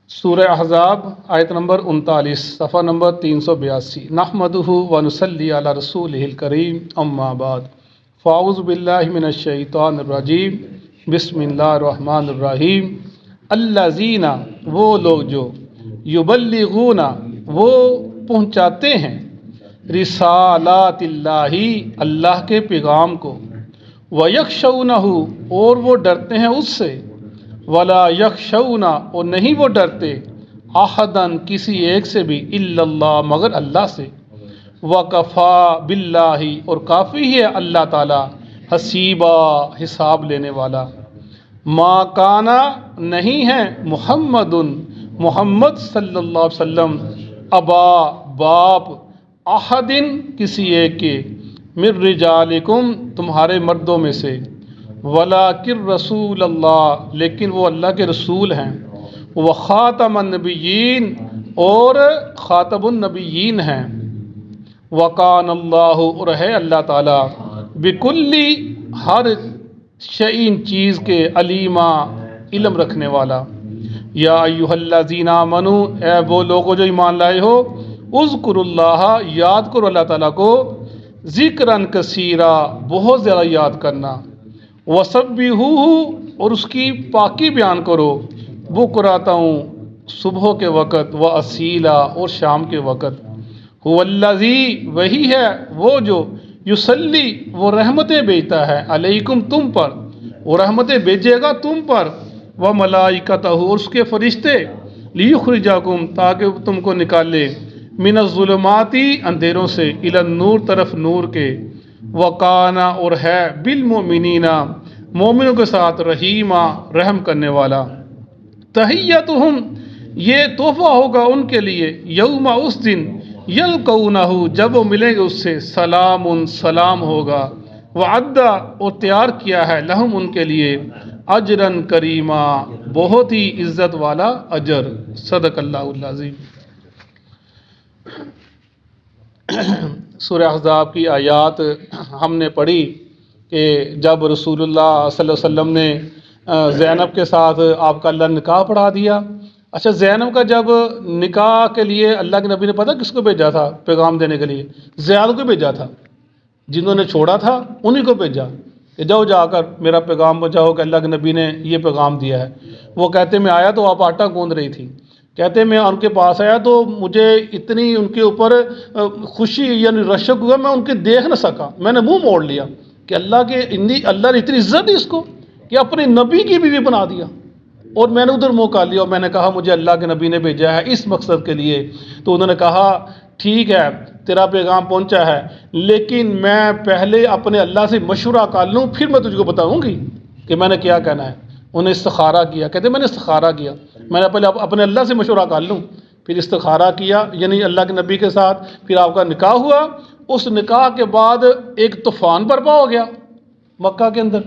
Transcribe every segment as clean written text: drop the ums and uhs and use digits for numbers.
سورہ احزاب آیت نمبر 39 صفحہ نمبر 382 نحمدہ ونصلی علی رسولہ الکریم اما بعد فاعوذ باللہ من الشیطان الرجیم بسم اللہ الرحمن الرحیم الذین وہ لوگ جو یبلغون وہ پہنچاتے ہیں رسالات اللہ اللہ کے پیغام کو ویخشونہ اور وہ ڈرتے ہیں اس سے ولا یخشون اور نہیں وہ ڈرتے احدن کسی ایک سے بھی الا اللہ مگر اللہ سے وکفا باللہ اور کافی ہے اللہ تعالی حسیبا حساب لینے والا ما کانا نہیں ہے محمد صلی اللہ علیہ وسلم ابا باپ احدن کسی ایک کے من رجالکم تمہارے مردوں میں سے ولاکن رسول اللہ لیکن وہ اللہ کے رسول ہیں وخاتم النبیین اور خاتم النبیین ہیں وکان اللہ اور ہے اللہ تعالیٰ بکلی ہر شئین چیز کے علیما علم رکھنے والا یا ایھا الذین آمنوا اے وہ لوگوں جو ایمان لائے ہو اذکروا اللہ یاد کرو اللہ تعالیٰ کو ذکراً کثیرا بہت زیادہ یاد کرنا وَسَبِّحُوهُ اور اس کی پاکی بیان کرو بکراتوں صبح کے وقت وَأَصِیلًا اور شام کے وقت هُوَ الَّذِی وہی ہے وہ جو یصلی وہ رحمتیں بھیجتا ہے علیکم تم پر وہ رحمتیں بھیجے گا تم پر وَمَلَائِکَتَہُ اور اس کے فرشتے لِیُخْرِجَکُم تاکہ تم کو نکالے من الظلمات اندھیروں سے الی النور طرف نور کے وکانا اور ہے بالمؤمنین مومنوں کے ساتھ رحیما رحم کرنے والا تحیتہم یہ تحفہ ہوگا ان کے لیے یوم اس دن یلقونہ جب وہ ملیں گے اس سے سلام سلام ہوگا وعدہ اور تیار کیا ہے لہم ان کے لیے اجرن کریما بہت ہی عزت والا اجر صدق اللہ العظیم۔ سورہ احزاب کی آیات ہم نے پڑھی کہ جب رسول اللہ صلی اللہ علیہ وسلم نے زینب کے ساتھ آپ کا اللہ نکاح پڑھا دیا۔ اچھا زینب کا جب نکاح کے لیے اللہ کے نبی نے پتہ کس کو بھیجا تھا پیغام دینے کے لیے؟ زیاد کو بھیجا تھا، جنہوں نے چھوڑا تھا انہی کو بھیجا کہ جاؤ جا کر میرا پیغام پہنچاؤ کہ اللہ کے نبی نے یہ پیغام دیا ہے۔ وہ کہتے میں آیا تو آپ آٹا گوندھ رہی تھی، کہتے میں ان کے پاس آیا تو مجھے اتنی ان کے اوپر خوشی یعنی رشک ہوا میں ان کے دیکھ نہ سکا، میں نے منہ موڑ لیا کہ اللہ نے اتنی عزت دی اس کو کہ اپنے نبی کی بیوی بنا دیا، اور میں نے ادھر منہ کر لیا اور میں نے کہا مجھے اللہ کے نبی نے بھیجا ہے اس مقصد کے لیے۔ تو انہوں نے کہا ٹھیک ہے تیرا پیغام پہنچا ہے لیکن میں پہلے اپنے اللہ سے مشورہ کر لوں پھر میں تجھ کو بتاؤں گی کہ میں نے کیا کہنا ہے۔ انہیں استخارہ کیا، کہتے میں نے استخارہ کیا، میں نے پہلے اپنے اللہ سے مشورہ کر لوں پھر استخارہ کیا، یعنی اللہ کے نبی کے ساتھ پھر آپ کا نکاح ہوا۔ اس نکاح کے بعد ایک طوفان برپا ہو گیا مکہ کے اندر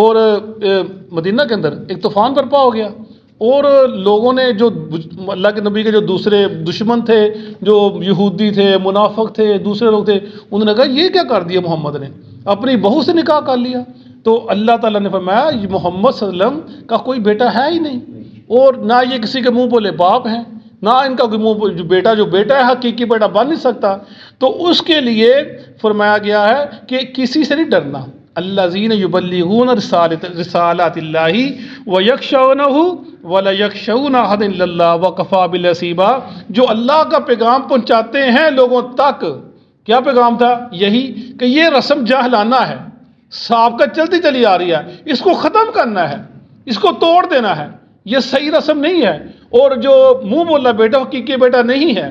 اور مدینہ کے اندر، ایک طوفان برپا ہو گیا، اور لوگوں نے جو اللہ کے نبی کے جو دوسرے دشمن تھے، جو یہودی تھے، منافق تھے، دوسرے لوگ تھے، انہوں نے کہا یہ کیا کر دیا محمد نے، اپنی بہو سے نکاح کر لیا۔ تو اللہ تعالیٰ نے فرمایا یہ محمد صلی اللہ علیہ وسلم کا کوئی بیٹا ہے ہی نہیں، اور نہ یہ کسی کے منہ بولے باپ ہیں، نہ ان کا کوئی منہ جو بیٹا ہے حقیقی بیٹا بن نہیں سکتا۔ تو اس کے لیے فرمایا گیا ہے کہ کسی سے نہیں ڈرنا۔ الذین یبلغون رسالات اللہ ویخشونہ ولا یخشون احدا الا اللہ وکفی باللہ حسیبا، جو اللہ کا پیغام پہنچاتے ہیں لوگوں تک۔ کیا پیغام تھا؟ یہی کہ یہ رسم جاہلانہ ہے، صاحب کا چلتی چلی آ رہی ہے، اس کو ختم کرنا ہے، اس کو توڑ دینا ہے، یہ صحیح رسم نہیں ہے، اور جو منہ بولا بیٹا حقیقی بیٹا نہیں ہے،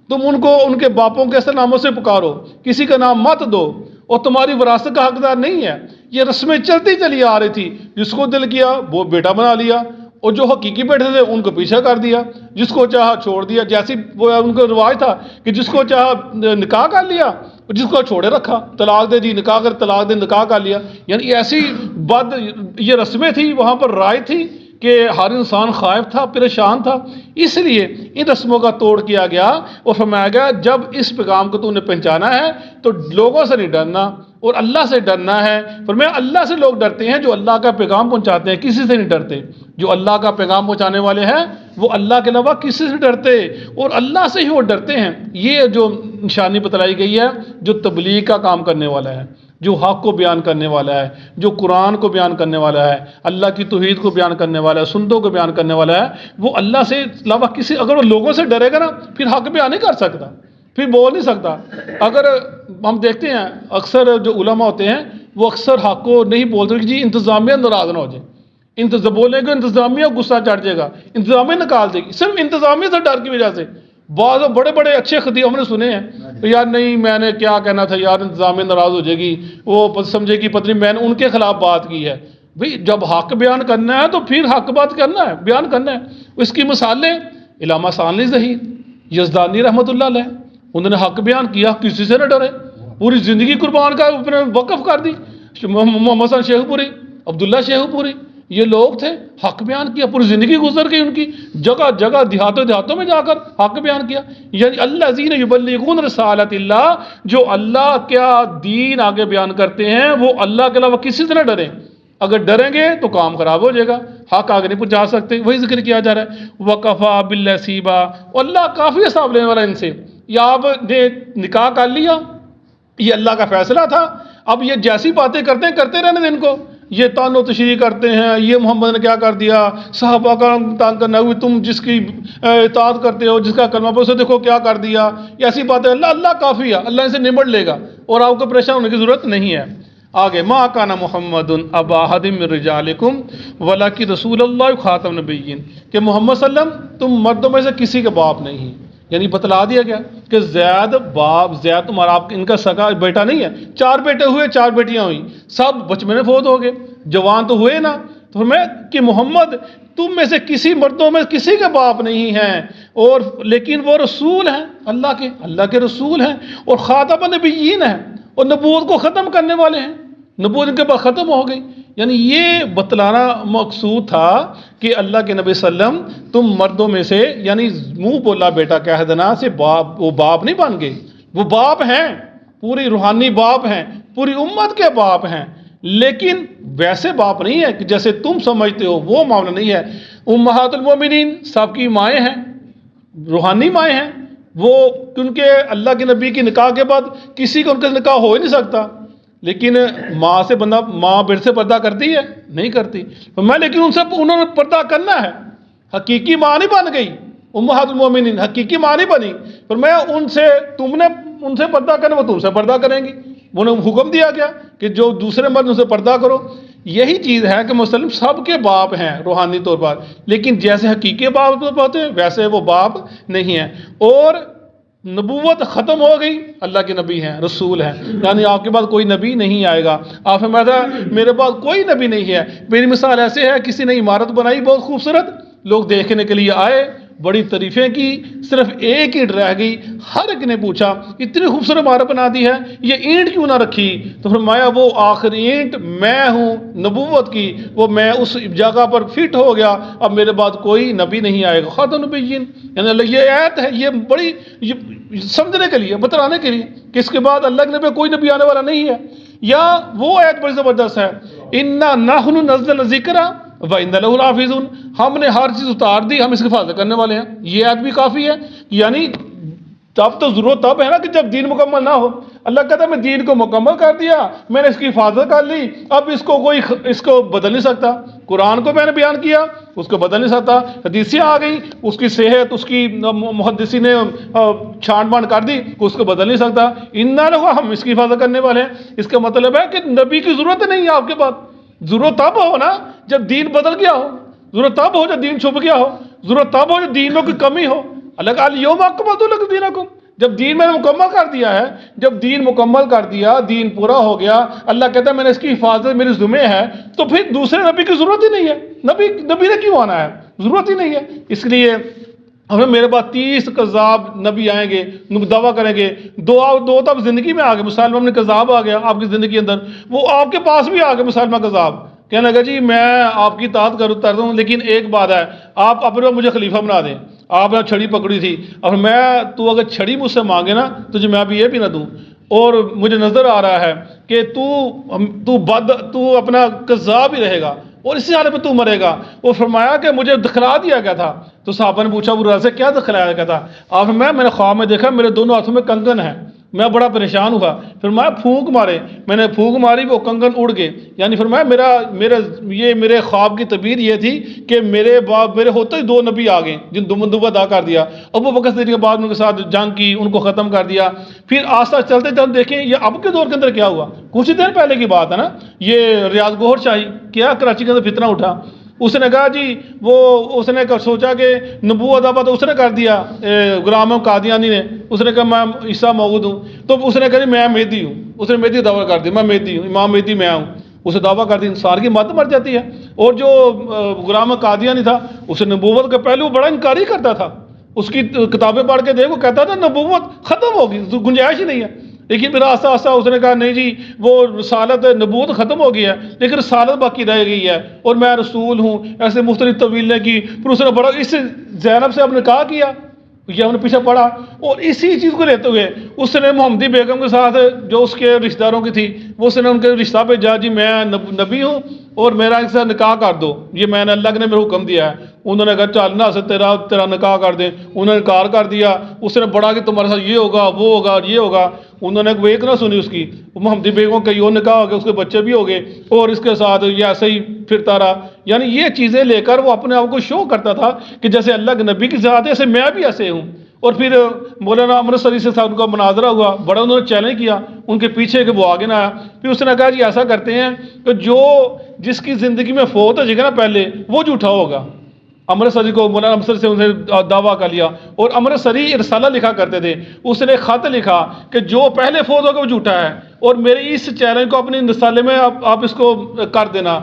تم ان کو ان کے باپوں کے اصل ناموں سے پکارو، کسی کا نام مت دو، اور تمہاری وراثت کا حقدار نہیں ہے۔ یہ رسمیں چلتی چلی آ رہی تھی، جس کو دل کیا وہ بیٹا بنا لیا، اور جو حقیقی بیٹے تھے ان کو پیچھے کر دیا، جس کو چاہا چھوڑ دیا، جیسی وہ ان کا رواج تھا کہ جس کو چاہا نکاح کر لیا، جس کو چھوڑے رکھا، طلاق دے دی، نکاح کر طلاق دے، نکاح کر لیا۔ یعنی ایسی یہ رسمیں تھی، وہاں پر رائے تھی کہ ہر انسان خائف تھا، پریشان تھا، اس لیے ان رسموں کا توڑ کیا گیا اور فرمایا گیا جب اس پیغام کو تو نے پہنچانا ہے تو لوگوں سے نہیں ڈرنا، اور اللہ سے ڈرنا ہے۔ فرمایا اللہ سے لوگ ڈرتے ہیں جو اللہ کا پیغام پہنچاتے ہیں، کسی سے نہیں ڈرتے۔ جو اللہ کا پیغام پہنچانے والے ہیں وہ اللہ کے علاوہ کسی سے ڈرتے، اور اللہ سے ہی وہ ڈرتے ہیں۔ یہ جو نشانی بتلائی گئی ہے، جو تبلیغ کا کام کرنے والا ہے، جو حق کو بیان کرنے والا ہے، جو قرآن کو بیان کرنے والا ہے، اللہ کی توحید کو بیان کرنے والا ہے، سنتوں کو بیان کرنے والا ہے، وہ اللہ سے علاوہ کسی، اگر وہ لوگوں سے ڈرے گا نا پھر حق بیان نہیں کر سکتا، پھر بول نہیں سکتا۔ اگر ہم دیکھتے ہیں اکثر جو علماء ہوتے ہیں وہ اکثر حق کو نہیں بولتے کہ جی انتظامیہ ناراض نہ ہو جائے، بولیں گے انتظامیہ غصہ چڑھ جائے گا، انتظامیہ نکال دے گی، صرف انتظامیہ سے ڈر کی وجہ سے۔ بعض بڑے بڑے اچھے خطیب ہم نے سنے ہیں، یار نہیں میں نے کیا کہنا تھا یار، انتظامیہ ناراض ہو جائے گی، وہ سمجھے گی پتہ نہیں میں نے ان کے خلاف بات کی ہے۔ بھئی جب حق بیان کرنا ہے تو پھر حق بات کرنا ہے، بیان کرنا ہے۔ اس کی مثالیں علامہ ثانوی ظہیر یزدانی رحمۃ اللہ علیہ، انہوں نے حق بیان کیا، کسی سے نہ ڈرے، پوری زندگی قربان کا اپنے وقف کر دی۔ محمد شیخ پوری، عبداللہ شیخ پوری، یہ لوگ تھے، حق بیان کیا، پوری زندگی گزر گئی ان کی، جگہ جگہ دیہاتوں میں جا کر حق بیان کیا۔ یعنی الذین یبلغون رسالۃ اللہ، جو اللہ کا دین آگے بیان کرتے ہیں وہ اللہ کے علاوہ کسی سے نہ ڈریں۔ اگر ڈریں گے تو کام خراب ہو جائے گا، حق آگے نہیں پہنچا سکتے۔ وہی ذکر کیا جا رہا ہے وَقَفَى بِاللَّهِ حَسِيبًا، اللہ کافی حساب لینے والا ان سے۔ یا آپ نے نکاح کر لیا، یہ اللہ کا فیصلہ تھا، اب یہ جیسی باتیں کرتے رہنے دیں ان کو، یہ تان و تشریح کرتے ہیں، یہ محمد نے کیا کر دیا، صحابہ کا تان کرنا ہوئی، تم جس کی اطاعت کرتے ہو، جس کا کلمہ پڑھو، اسے دیکھو کیا کر دیا، یہ ایسی باتیں۔ اللہ کافی ہے، اللہ اسے نمٹ لے گا اور آپ کو پریشان ہونے کی ضرورت نہیں ہے۔ آگے ما کان محمد ابا احد من رجالکم ولکن رسول اللہ خاتم النبیین، کہ محمد صلی اللہ علیہ وسلم تم مردوں میں سے کسی کے باپ نہیں ہیں۔ یعنی بتلا دیا گیا کہ زید تمہارا آپ ان کا سگا بیٹا نہیں ہے، 4 بیٹے ہوئے، 4 بیٹیاں ہوئیں، سب بچپن میں فوت ہو گئے، جوان تو ہوئے نا۔ تو فرمایا کہ محمد تم میں سے کسی مردوں میں کسی کے باپ نہیں ہیں، اور لیکن وہ رسول ہیں، اللہ کے رسول ہیں، اور خاتم النبیین ہیں، اور نبوت کو ختم کرنے والے ہیں، نبوت ان کے بعد ختم ہو گئی۔ یعنی یہ بتلانا مقصود تھا کہ اللہ کے نبی صلی اللہ علیہ وسلم تم مردوں میں سے، یعنی منہ بولا بیٹا کہہ دینا سے وہ باپ نہیں بن گئے، وہ باپ ہیں، پوری روحانی باپ ہیں، پوری امت کے باپ ہیں، لیکن ویسے باپ نہیں ہے کہ جیسے تم سمجھتے ہو، وہ معاملہ نہیں ہے۔ امہات المومنین سب کی مائیں ہیں، روحانی مائیں ہیں، وہ کیونکہ اللہ کے نبی کی نکاح کے بعد کسی کا ان کا نکاح ہو ہی نہیں سکتا، لیکن ماں بیٹے سے پردہ کرتی ہے نہیں کرتی، لیکن انہوں نے پردہ کرنا ہے، حقیقی ماں نہیں بن گئی امہات المومنین، حقیقی ماں نہیں بنی، فرمایا تم نے ان سے پردہ کرنا، وہ تم سے پردہ کریں گی، انہیں حکم دیا گیا کہ جو دوسرے مرد ان سے پردہ کرو۔ یہی چیز ہے کہ مسلم سب کے باپ ہیں روحانی طور پر، لیکن جیسے حقیقی باپ ہوتے ہیں ویسے وہ باپ نہیں ہیں۔ اور نبوت ختم ہو گئی، اللہ کے نبی ہیں، رسول ہیں، یعنی آپ کے بعد کوئی نبی نہیں آئے گا۔ آپ فرمایا میرے بعد کوئی نبی نہیں ہے۔ میری مثال ایسے ہے، کسی نے عمارت بنائی بہت خوبصورت، لوگ دیکھنے کے لیے آئے، بڑی تعریفیں کی، صرف ایک اینٹ رہ گئی، ہر ایک نے پوچھا اتنی خوبصورت عمارت بنا دی ہے، یہ اینٹ کیوں نہ رکھی؟ تو فرمایا وہ آخری اینٹ میں ہوں نبوت کی، وہ میں اس جگہ پر فٹ ہو گیا، اب میرے بعد کوئی نبی نہیں آئے گا، خاتم النبیین۔ یعنی یہ آیت ہے، یہ بڑی سمجھنے کے لیے، بتلانے کے لیے کہ اس کے بعد اللہ کے نبی کوئی نبی آنے والا نہیں ہے۔ یا وہ آیت بڑی زبردست ہے، اِنَّا نَحْنُ نَزَّلْنَا الذِّكْرَ وَإِنَّا لَهُ لَحَافِظُونَ، ہم نے ہر چیز اتار دی، ہم اس کی حفاظت کرنے والے ہیں۔ یہ آیت بھی کافی ہے، یعنی تب تو ضرورت تب ہے نا کہ جب دین مکمل نہ ہو۔ اللہ کہتا ہے میں دین کو مکمل کر دیا، میں نے اس کی حفاظت کر لی، اب اس کو بدل نہیں سکتا۔ قرآن کو میں نے بیان کیا، اس کو بدل نہیں سکتا۔ حدیثیں آ گئی، اس کی صحت، اس کی محدثی نے چھان بان کر دی، اس کو بدل نہیں سکتا۔ اِنَّا لَهُ، ہم اس کی حفاظت کرنے والے ہیں۔ اس کا مطلب ہے کہ نبی کی ضرورت نہیں ہے آپ کے پاس، ضرورت تب ہو نا جب دین بدل گیا ہو، ضرورت تب ہو جب دین چھپ گیا ہو، ضرورت تب ہو جب دین میں کوئی کمی ہو۔ اللہ کہا الیوم اکملت لکم دینکم، جب دین میں نے مکمل کر دیا ہے، جب دین مکمل کر دیا، دین پورا ہو گیا، اللہ کہتا ہے میں نے اس کی حفاظت میری ذمہ ہے، تو پھر دوسرے نبی کی ضرورت ہی نہیں ہے۔ نبی نے کیوں آنا ہے؟ ضرورت ہی نہیں ہے۔ اس لیے ہمیں میرے بعد 30 کذاب نبی آئیں گے، دعویٰ کریں گے، دو تب زندگی میں آ گئے، مسلمہ ابن کذاب آ گیا آپ کی زندگی اندر، وہ آپ کے پاس بھی آ گئے مسلمہ کذاب، کہنے لگا جی میں آپ کی اطاعت کرتا ہوں، لیکن ایک بات ہے، آپ اپنے مجھے خلیفہ بنا دیں، آپ نے چھڑی پکڑی تھی، اور تو اگر چھڑی مجھ سے مانگے نا تجھے میں ابھی یہ بھی نہ دوں۔ اور مجھے نظر آ رہا ہے کہ تو اپنا کذاب ہی رہے گا اور اسی حالت میں تو مرے گا. وہ فرمایا کہ مجھے دکھلا دیا گیا تھا. تو صحابہ نے پوچھا ابو ہریرہ سے کیا دکھلایا گیا تھا؟ آپ میں نے خواب میں دیکھا میرے دونوں ہاتھوں میں کنگن ہے، میں بڑا پریشان ہوا. فرمایا پھونک مارے، میں نے پھونک ماری وہ کنگن اڑ گئے. یعنی فرمایا میرے خواب کی تعبیر یہ تھی کہ میرے ہوتے ہی 2 نبی آ گئے جن نبوت ادا کر دیا. ابو بکر صدیق کے بعد ان کے ساتھ جنگ کی، ان کو ختم کر دیا. پھر آستہ چلتے چلتے دیکھیں یہ اب کے دور کے اندر کیا ہوا، کچھ ہی دیر پہلے کی بات ہے نا. یہ ریاض گوہر شاہی کیا کراچی کے اندر فتنہ اٹھا، اس نے کہا جی اس نے سوچا کہ نبوت ادا تو اس نے کر دیا غلام قادیانی نے. اس نے کہا میں عیسیٰ موعود ہوں. تو اس نے کہا جی میں مہدی ہوں. اس نے مہدی دعویٰ کر دیا، میں مہدی ہوں، امام مہدی میں ہوں. اسے دعویٰ کر دی، انسان کی مت مر جاتی ہے. اور جو غلام قادیانی تھا اس نے نبوت کا پہلو بڑا انکاری کرتا تھا. اس کی کتابیں پڑھ کے دیکھو، کہتا تھا نبوت ختم ہوگی، گنجائش ہی نہیں ہے. لیکن پھر آہستہ آہستہ اس نے کہا نہیں جی وہ رسالت نبوت ختم ہو گئی ہے لیکن رسالت باقی رہ گئی ہے اور میں رسول ہوں. ایسے مختلف طویلیں کی. پھر اس نے بڑا اس زینب سے اب نکاح کیا، یہ ہم نے پیچھے پڑھا. اور اسی چیز کو لیتے ہوئے اس نے محمدی بیگم کے ساتھ جو اس کے رشتہ داروں کی تھی وہ اس نے ان کے رشتہ پہ جا جی میں نبی ہوں اور میرا ان سے نکاح کر دو، یہ میں نے اللہ نے میرے حکم دیا ہے. انہوں نے کہا چل نہ سے تیرا نکاح کر دیں. انہوں نے انکار کر دیا. اس نے بڑا کہ تمہارے ساتھ یہ ہوگا وہ ہوگا یہ ہوگا. انہوں نے ایک نہ سنی اس کی. محمدی بیگم کا یہ نکاح ہو گیا، اس کے بچے بھی ہو گئے اور اس کے ساتھ یہ ایسے ہی پھرتا رہا. یعنی یہ چیزیں لے کر وہ اپنے آپ کو شو کرتا تھا کہ جیسے اللہ کے نبی کی ذات ہے ایسے میں بھی ایسے ہوں. اور پھر مولانا امرتسری سے ان کا مناظرہ ہوا، بڑا انہوں نے چیلنج کیا ان کے پیچھے کہ وہ آگے نہ آیا. پھر اس نے کہا جی ایسا کرتے ہیں کہ جس کی زندگی میں فوت ہو جائے گا نا پہلے وہ جھوٹا ہوگا. امرتسری کو مولانا امرتسری سے انہوں نے دعویٰ کر لیا. اور امرتسری رسالہ لکھا کرتے تھے، اس نے خط لکھا کہ جو پہلے فوت ہوگا وہ جھوٹا ہے. اور میرے اس چیلنج کو اپنے رسالے میں آپ اس کو کر دینا،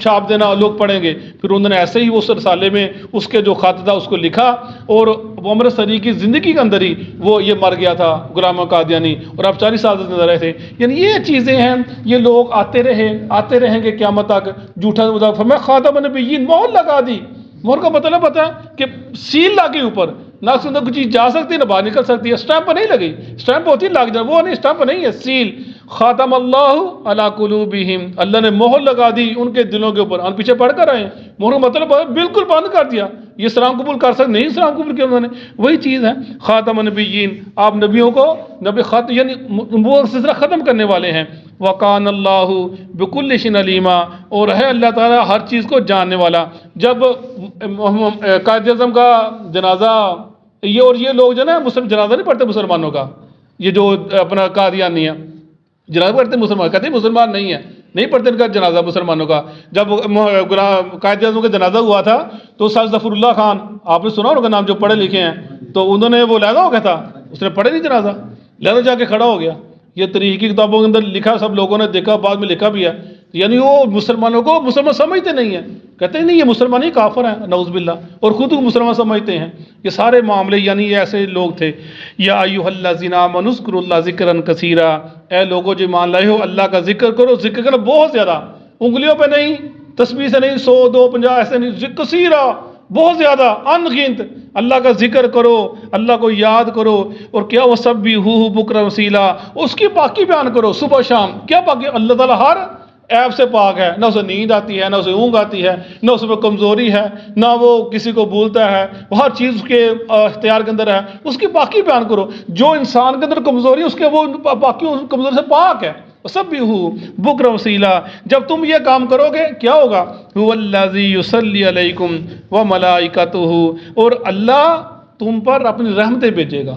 چھاپ دینا، لوگ پڑھیں گے. پھر انہوں نے ایسے ہی اس رسالے میں اس کے جو خط تھا اس کو لکھا اور امرتسری کی زندگی کے اندر ہی وہ یہ مر گیا تھا غلام قادیانی اور اب 40 سال سے نظر رہے تھے. یعنی یہ چیزیں ہیں، یہ لوگ آتے رہیں گے قیامت تک. جھوٹا فرمایا خاتم النبیین، مہر لگا دی. مہر کا مطلب پتہ ہے کہ سیل لگی اوپر، نہ اس اندر کوئی چیز جا سکتی نہ باہر نکل سکتی ہے. اسٹیمپ نہیں لگی، اسٹیمپ ہوتی ہے لگ جائے، وہ نہیں، اسٹیمپ نہیں ہے، سیل. خاتم اللہ علی قلوبہم، اللہ نے مہر لگا دی ان کے دلوں کے اوپر. ہم پیچھے پڑھ کر آئے ہیں، مہر کا مطلب بالکل بند کر دیا. یہ اسلام قبول کر سکتے نہیں، اسلام قبول کیا انہوں نے. وہی چیز ہے خاتم النبیین، آپ نبیوں کو نبی خط یعنی وہ سلسلہ ختم کرنے والے ہیں. وکان اللہ بکل شیء علیما، اور ہے اللہ تعالیٰ ہر چیز کو جاننے والا. جب قائد اعظم کا جنازہ یہ لوگ جو نا جنازہ نہیں پڑھتے مسلمانوں کا، یہ جو اپنا قادیانی ہے جنازہ پڑھتے مسلمان، کہتے ہیں مسلمان نہیں ہے، نہیں پڑھتے ان کا جنازہ مسلمانوں کا. جب قائد اعظم کا جنازہ ہوا تھا تو سر ظفر اللہ خان، آپ نے سنا ان کا نام، جو پڑھے لکھے ہیں، تو انہوں نے وہ لہذا ہو گیا تھا، اس نے پڑھے نہیں جنازہ، لہذا جا کے کھڑا ہو گیا. یہ تاریخی کتابوں کے اندر لکھا، سب لوگوں نے دیکھا، بعد میں لکھا بھی ہے. یعنی وہ مسلمانوں کو مسلمان سمجھتے نہیں ہیں، کہتے ہیں نہیں یہ مسلمان ہی کافر ہیں نعوذ باللہ، اور خود کو مسلمان سمجھتے ہیں. یہ سارے معاملے یعنی یہ ایسے لوگ تھے. یا ایھا الذین آمنوا اذکروا اللہ ذکرا کثیرا، اے لوگوں جو ایمان لائے ہو اللہ کا ذکر کرو. ذکر کرنا بہت زیادہ، انگلیوں پہ نہیں، تسبیح سے نہیں، 100 2 50 ایسے نہیں، کثیرا بہت زیادہ انگنت اللہ کا ذکر کرو، اللہ کو یاد کرو. اور کیا وہ سب بھی بکرا وسیلہ، اس کی پاکی بیان کرو صبح شام. کیا پاکی؟ اللہ تعالیٰ ہر عیب سے پاک ہے، نہ اسے نیند آتی ہے، نہ اسے اونگ آتی ہے، نہ اس میں کمزوری ہے، نہ وہ کسی کو بھولتا ہے، وہ ہر چیز اس کے اختیار کے اندر ہے. اس کی پاکی بیان کرو. جو انسان کے اندر کمزوری ہے اس کے وہ پاکی کمزوری سے پاک ہے. سب بھی بکرا وسیلہ. جب تم یہ کام کرو گے کیا ہوگا؟ هو الذی یصلی علیکم وملائکتہ، اور اللہ تم پر اپنی رحمتیں بھیجے گا.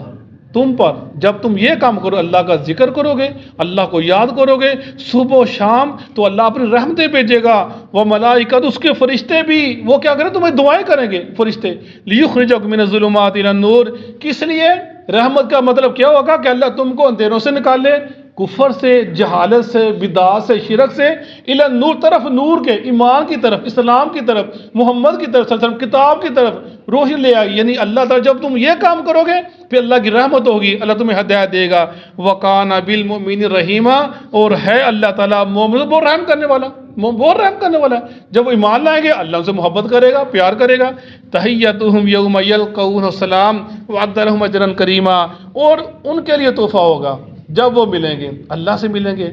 تم پر جب تم یہ کام کرو، اللہ کا ذکر کرو گے، اللہ کو یاد کرو گے صبح و شام، تو اللہ اپنی رحمتیں بھیجے گا. وہ ملائکت، اس کے فرشتے بھی وہ کیا کریں؟ تمہیں دعائیں کریں گے فرشتے. لیخرجکم من الظلمات الی النور، کس لیے؟ رحمت کا مطلب کیا ہوگا کہ اللہ تم کو اندھیروں سے نکالے، کفر سے، جہالت سے، بدعات سے، شرک سے، الی النور، طرف نور کے، ایمان کی طرف، اسلام کی طرف، محمد کی طرف صلی اللہ علیہ وسلم، کتاب کی طرف روشنی لے آئی. یعنی اللہ تعالیٰ جب تم یہ کام کرو گے پھر اللہ کی رحمت ہوگی، اللہ تمہیں ہدایت دے گا. وَقَانَ بِالْمُؤْمِنِ رَحِيمًا، اور ہے اللہ تعالیٰ مومن بہت رحم کرنے والا، بہت رحم کرنے والا ہے. جب وہ ایمان لائیں گے اللہ ان سے محبت کرے گا، پیار کرے گا. تحیتہم یوم یلقونه السلام وعد لهم اجرا کریما، اور ان کے لیے تحفہ ہوگا جب وہ ملیں گے اللہ سے ملیں گے،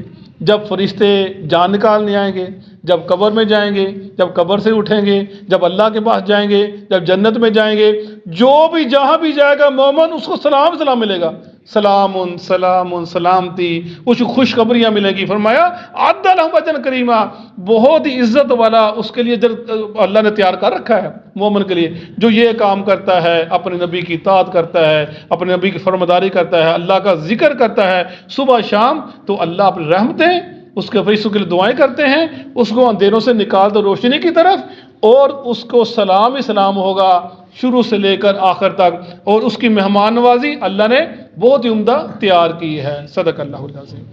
جب فرشتے جان نکالنے آئیں گے، جب قبر میں جائیں گے، جب قبر سے اٹھیں گے، جب اللہ کے پاس جائیں گے، جب جنت میں جائیں گے، جو بھی جہاں بھی جائے گا مومن اس کو سلام سلام ملے گا، سلام سلام سلامتی، کچھ خوشخبریاں ملیں گی۔ فرمایا عد لہم اجرا کریما، بہت ہی عزت والا اس کے لیے اللہ نے تیار کر رکھا ہے مومن کے لیے، جو یہ کام کرتا ہے، اپنے نبی کی اطاعت کرتا ہے، اپنے نبی کی فرمانبرداری کرتا ہے، اللہ کا ذکر کرتا ہے صبح شام، تو اللہ اپنی رحمتیں اس کے فرشتوں کے لیے دعائیں کرتے ہیں، اس کو اندھیروں سے نکال دو روشنی کی طرف، اور اس کو سلام ہی سلام ہوگا شروع سے لے کر آخر تک، اور اس کی مہمان نوازی اللہ نے بہت ہی عمدہ تیار کی ہے۔ صدق اللہ العظیم۔